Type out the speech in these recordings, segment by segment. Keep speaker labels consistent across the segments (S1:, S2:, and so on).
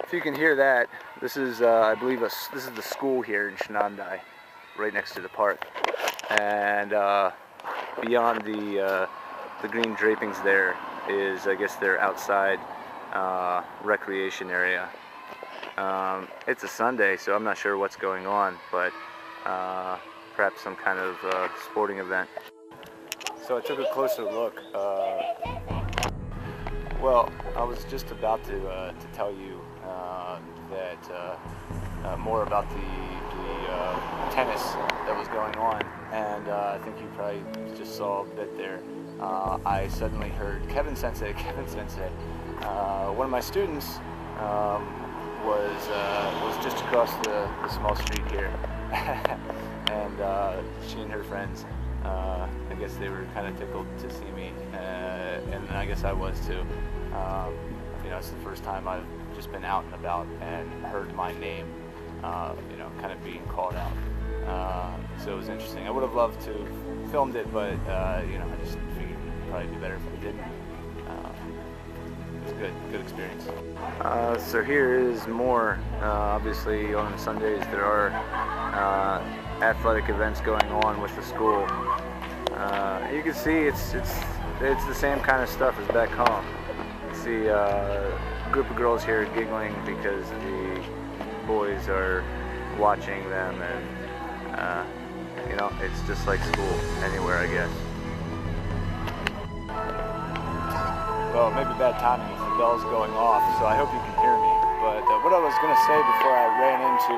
S1: If you can hear that, this is, I believe, this is the school here in Shonandai, right next to the park. And beyond the green drapings there is, I guess, their outside recreation area. It's a Sunday, so I'm not sure what's going on, but perhaps some kind of sporting event. So I took a closer look. Well, I was just about to tell you that more about the tennis that was going on, and I think you probably just saw a bit there. I suddenly heard Kevin Sensei. One of my students was just across the small street here, and she and her friends, I guess they were kind of tickled to see me, and I guess I was too. You know, it's the first time I've just been out and about and heard my name, you know, kind of being called out. So it was interesting. I would have loved to have filmed it, but you know, I just figured it'd probably be better if we didn't. It was good experience. So here is more. Obviously, on Sundays there are athletic events going on with the school. You can see it's the same kind of stuff as back home. You see a group of girls here giggling because the boys are watching them, and you know, it's just like school anywhere, I guess. Well, maybe bad timing if the bell's going off, so I hope you can hear me. But what I was going to say before I ran into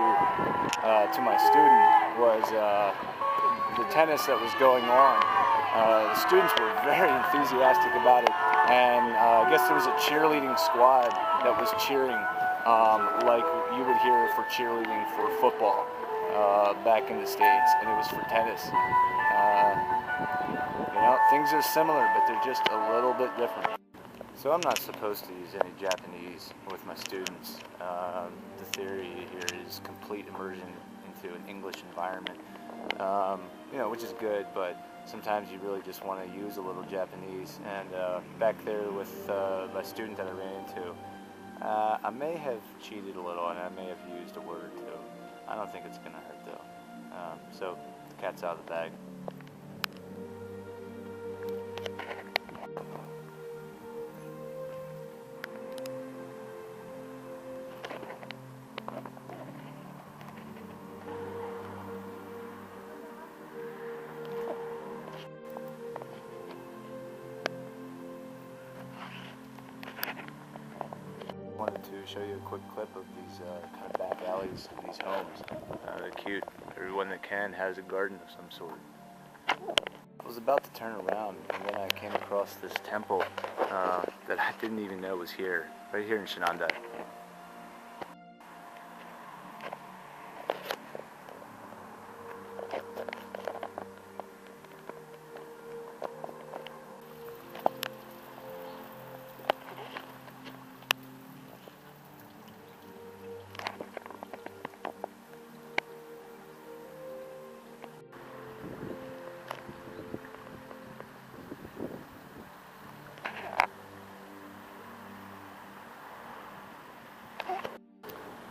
S1: to my student was the tennis that was going on. The students were very enthusiastic about it, and I guess there was a cheerleading squad that was cheering like you would hear for cheerleading for football back in the States, and it was for tennis. You know, things are similar, but they're just a little bit different. So I'm not supposed to use any Japanese with my students. The theory here is complete immersion into an English environment, you know, which is good, but sometimes you really just want to use a little Japanese. And back there with my student that I ran into, I may have cheated a little, and I may have used a word or two. I don't think it's going to hurt, though. So the cat's out of the bag. I wanted to show you a quick clip of these kind of back alleys in these homes. They're cute. Everyone that can has a garden of some sort. I was about to turn around, and then I came across this temple that I didn't even know was here, right here in Shonandai.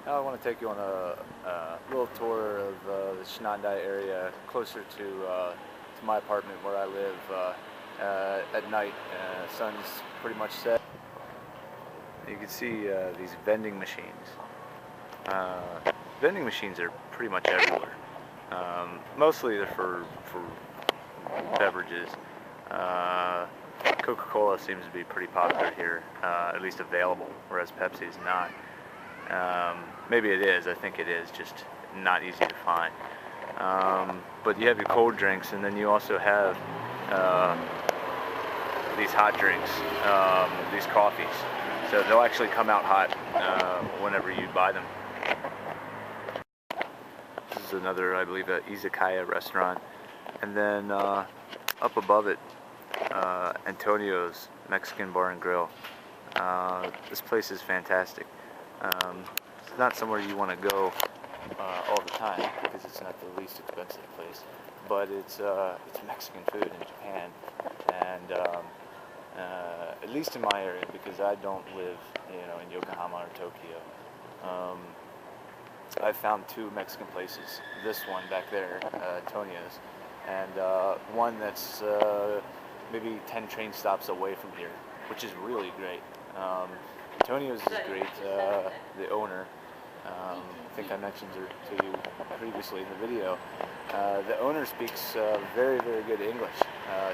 S1: Now I want to take you on a little tour of the Shonandai area, closer to my apartment where I live at night. Sun's pretty much set. You can see these vending machines. Vending machines are pretty much everywhere. Mostly they're for beverages. Coca-Cola seems to be pretty popular here, at least available, whereas Pepsi is not. Maybe it is, I think it is, just not easy to find. But you have your cold drinks, and then you also have these hot drinks, these coffees. So they'll actually come out hot whenever you buy them. This is another, I believe, a izakaya restaurant. And then up above it, Antonio's Mexican Bar and Grill. This place is fantastic. It's not somewhere you want to go all the time because it's not the least expensive place, but it's Mexican food in Japan, and at least in my area, because I don't live, in Yokohama or Tokyo. I found 2 Mexican places. This one back there, Tonio's, and one that's maybe 10 train stops away from here, which is really great. Tonio's is great. The owner, I think I mentioned her to you previously in the video. The owner speaks very, very good English.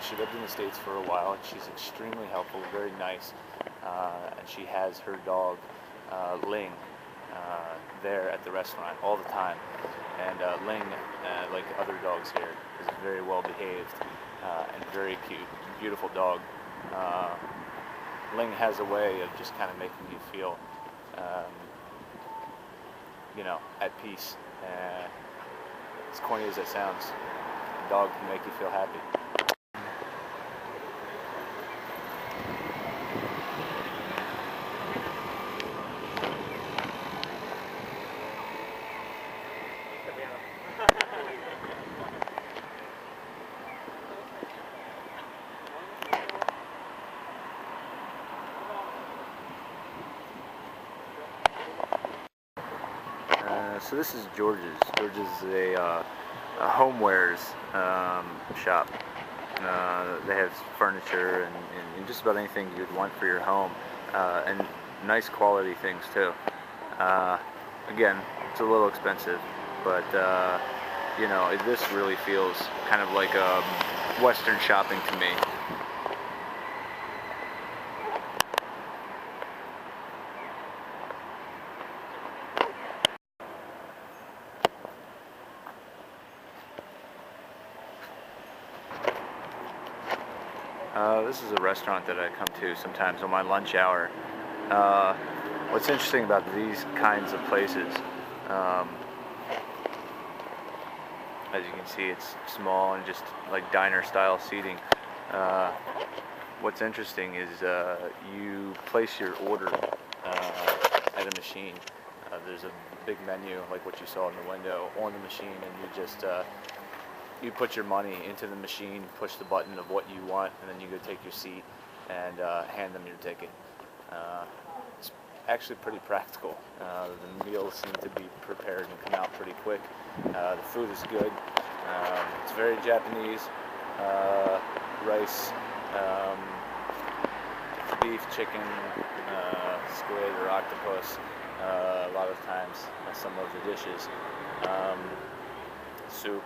S1: She lived in the States for a while, and she's extremely helpful, very nice. And she has her dog, Ling, there at the restaurant all the time. And Ling, like other dogs here, is very well behaved and very cute, beautiful dog. Ling has a way of just kind of making you feel, at peace. As corny as that sounds, a dog can make you feel happy. So this is George's. George's is a homewares shop. They have furniture and just about anything you'd want for your home, and nice quality things too. Again, it's a little expensive, but this really feels kind of like Western shopping to me. This is a restaurant that I come to sometimes on my lunch hour. What's interesting about these kinds of places, as you can see, it's small and just like diner style seating. What's interesting is you place your order at a machine. There's a big menu like what you saw in the window on the machine, and you just you put your money into the machine, push the button of what you want, and then you go take your seat and hand them your ticket. It's actually pretty practical. The meals seem to be prepared and come out pretty quick. The food is good. It's very Japanese. Rice, beef, chicken, squid or octopus, a lot of times, some of the dishes. Soup.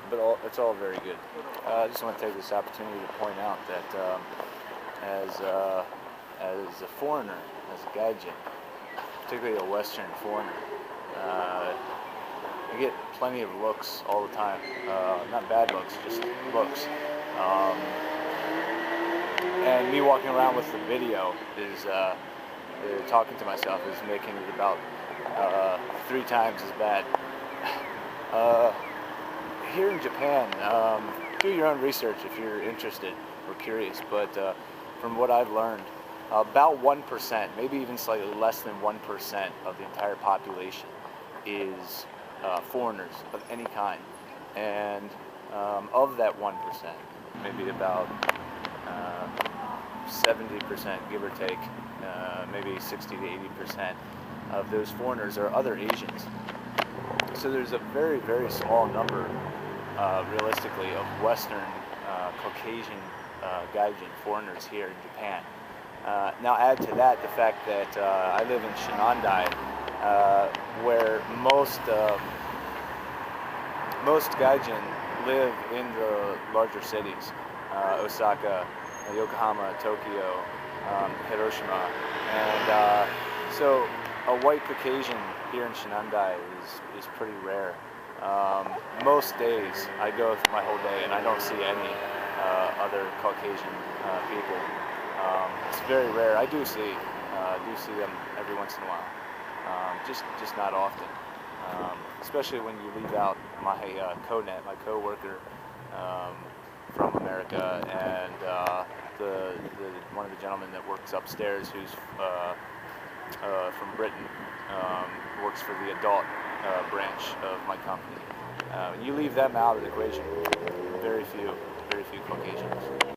S1: But it's all very good. I just want to take this opportunity to point out that as a foreigner, as a gaijin, particularly a Western foreigner, I get plenty of looks all the time. Not bad looks, just looks. And me walking around with the video is talking to myself is making it about 3 times as bad. Here in Japan, do your own research if you're interested or curious, but from what I've learned, about 1%, maybe even slightly less than 1% of the entire population is foreigners of any kind. And of that 1%, maybe about 70%, give or take, maybe 60 to 80% of those foreigners are other Asians. So there's a very, very small number, realistically, of Western, Caucasian, gaijin foreigners here in Japan. Now add to that the fact that I live in Shonandai, where most gaijin live in the larger cities, Osaka, Yokohama, Tokyo, Hiroshima, and so a white Caucasian here in Shonandai is pretty rare. Most days I go through my whole day and I don't see any other Caucasian people. It's very rare. I do see them every once in a while, just not often. Especially when you leave out my co-net, my co-worker from America, and one of the gentlemen that works upstairs, who's from Britain, works for the adult branch of my company. You leave them out of the equation. Very few Caucasians.